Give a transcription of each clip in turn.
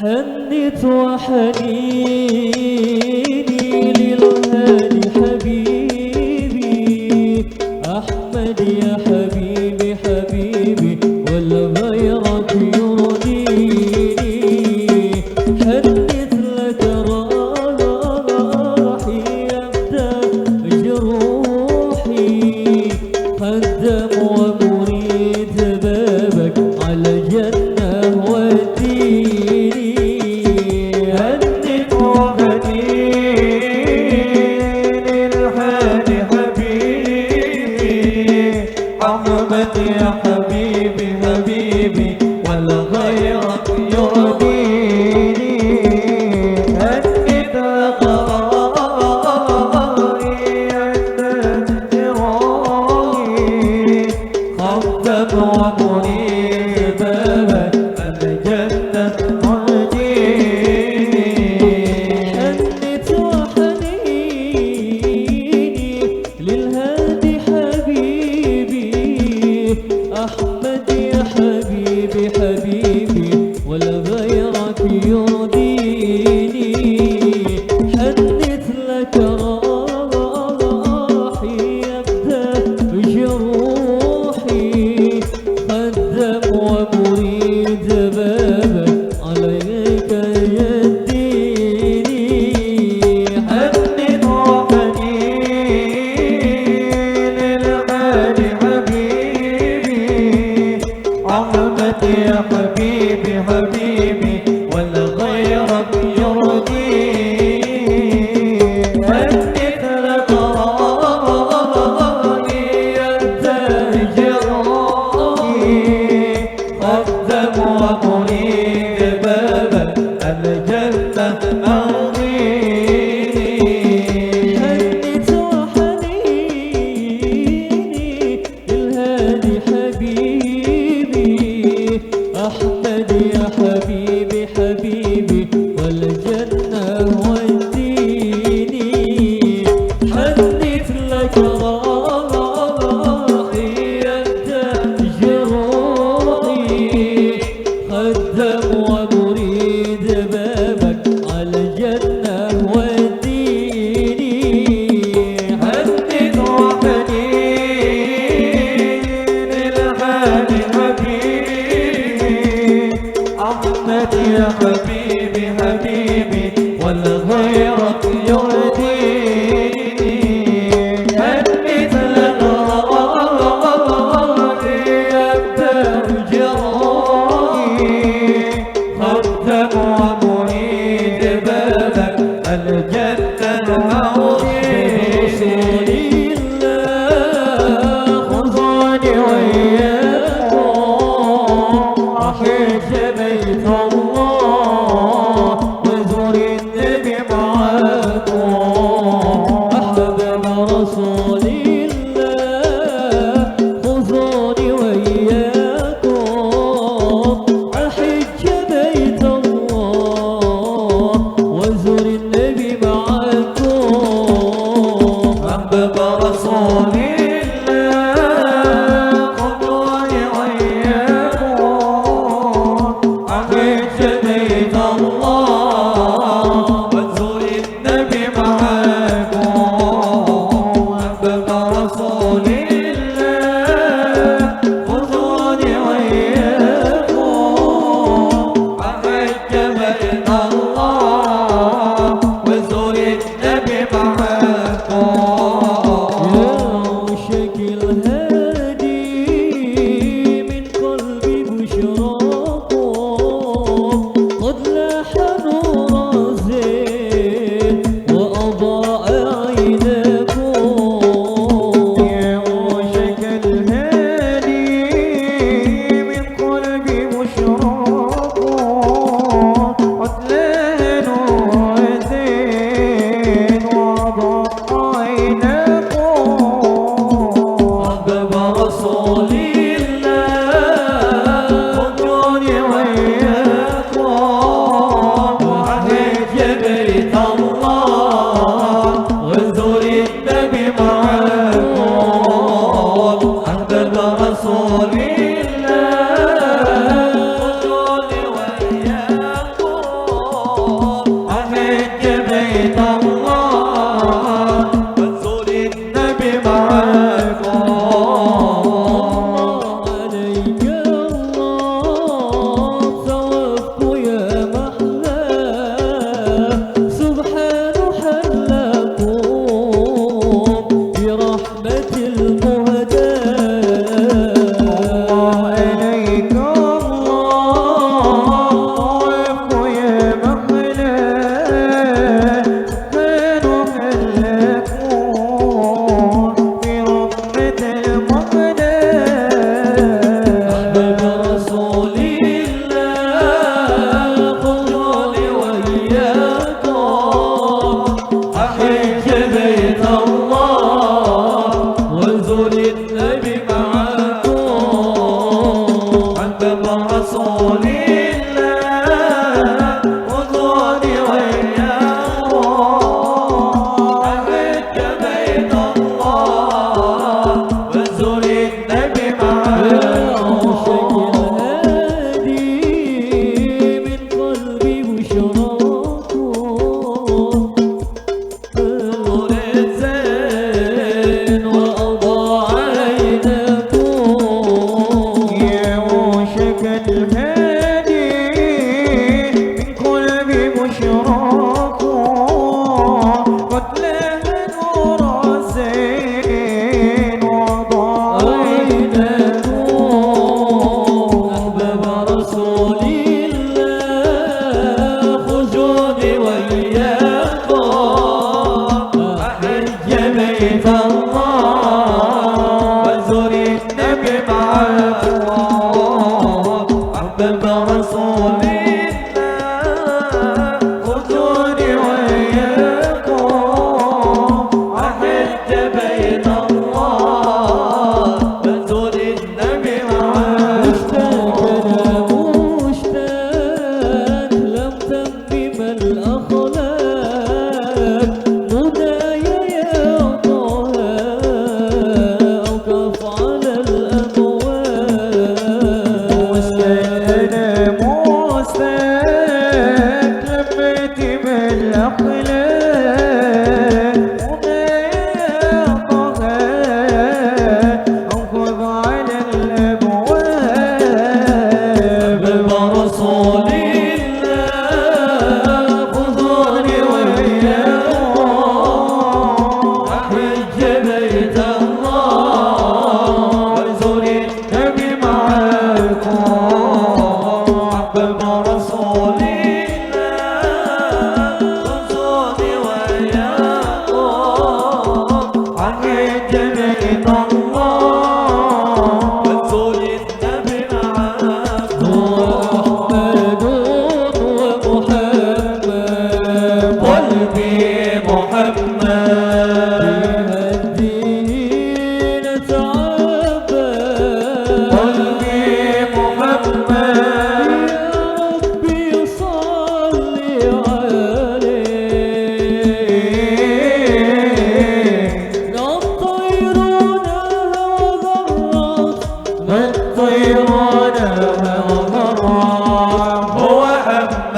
حنت وحنيني للهادي حبيبي أحمد يا حبيبي حبيبي ولا غيرك يرضيني. حنت لك راحي يبدأ جروحي خدم ومريد بابك على جنة وديني. هنت وهديني للهادي حبيبي أحمد يا حبيبي حبيبي ولا غيرك يرضيني. هنت لك راحي يبدأ جروحي خدم ومريد بابك على جنة وديني. حنت وحنيني للهادي حبيبي أحمد يا حبيبي حبيبي ولا غيرك يرضيني. حنت لك راحي يبدأ جروحي خدم ومريد بابك عليك يديني. حنت وحنيني للهادي حبيبي أحمد يا حبيبي حبيبي ولا غيرك يرضيني. حنت لك راحي يبدأ جروحي خدم ومريد بابك على جنة أرضيني. حنت وحنيني للهادي حبيبي أحمد يا حبيبي حبيبي والجنة وديني. حنت لك راحي يبدأ جروحي خدم ومريد بابك على جنة وديني. حنت وحنيني للهادي حبيبي أحمد يا حبيبي حبيبي ولا غيرك يرضيني. حنت لك راحي يبدأ جروحي خدم ومريد بابك الجنة أرضيني. خذوني وياكم أحج بيت الله وزور النبي معاكم. أحباب رسول الله خذوني وياكم أحج بيت الله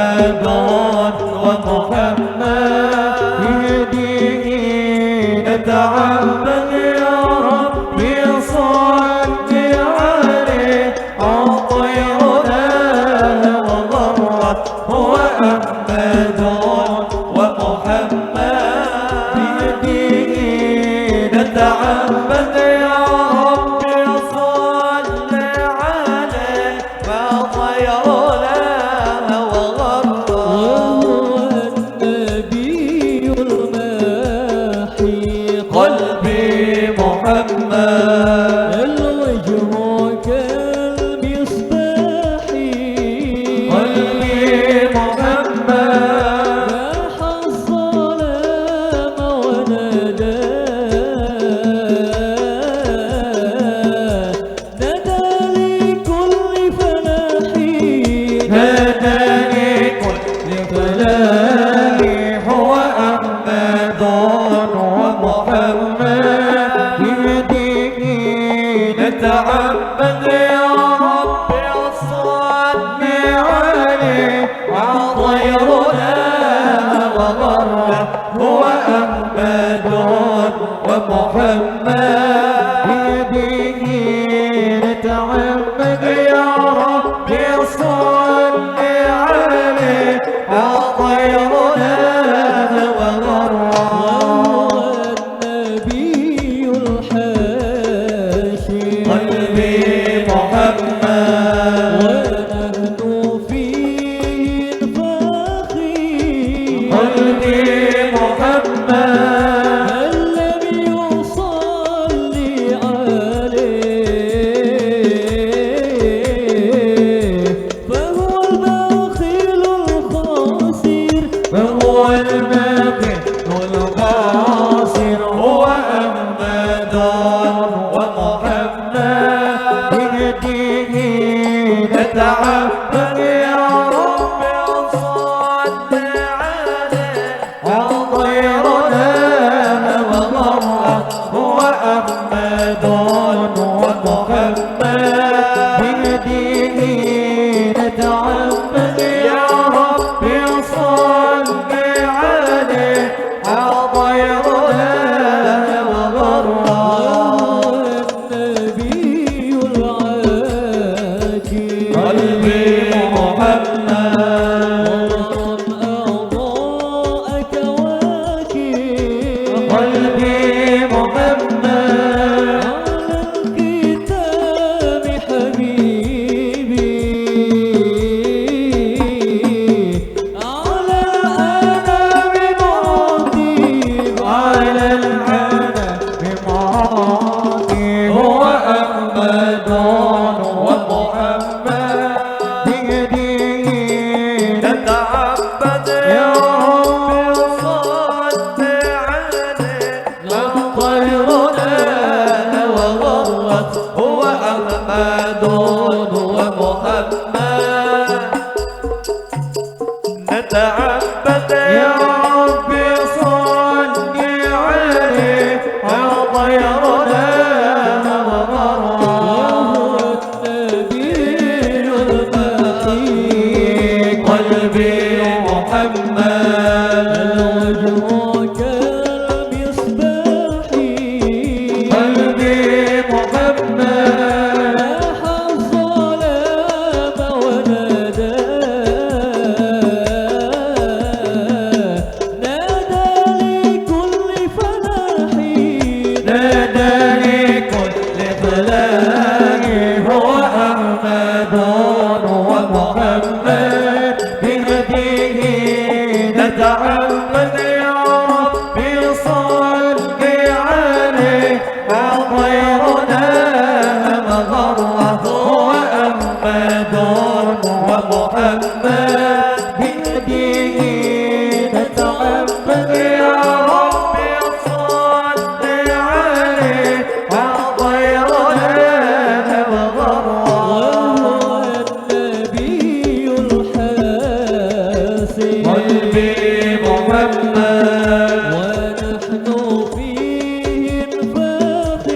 محمد ومحمد بيده نتعبد يا ربي صل عليه عطيرنا وضرت هو أحمد ومحمد بيده نتعبد يا ربي صل عليه عطيرنا وضرت وهو النبي الماحي قلبي محمد الوجه كالمصباح قلبي محمد لاح الظلام ونادى نادى لكل فلاح نادى لكل فلاح هو أحمد ومحمد بيده نتعبد يا ربي صل عليه عطيرنا وضرة هو أحمد ومحمد بيده نتعبد يا ربي صل عليه عطيرنا وضرة النبي الحاشي قلبي محمد ونحن فيه فاخر قلبي محمد من لم يصلي عليه فهو البخيل الخاسر فهو البخيل الخاسر هو أحمد ومحمد بيده نتعبد يا ربي صل عليه عطيرنا وضرة هو أحمد ومحمد بيده نتعبد يا ربي صل عليه عطيرنا وضرة النبي العاجي قلبي محمد أضاء كواكب قلبي محمد على الكتاب حبيبي على الأنام مراتب على الأنام مراتب هو أحمد ومحمد بيده نتعبد يا ربي صل عليه عطيرنا وضرت هو أحمد ومحمد نتعبد يا ربي صل عليه عطيرنا وضرت وهو النبي الماحي قلبي محمد الوجه كالمصباح قلبي محمد لاح الظلام ونادى نادى لكل فلاح نادى لكل فلاح هو أحمد ومحمد بهديه نتعبد يا ربي صل عليه عطيرنا مغرة هو أحمد ومحمد بهديه نتعبد يا ربي صل عليه عطيرنا مغرة وهو النبي الحاسن قلبي محمد ونحن فيه فاخر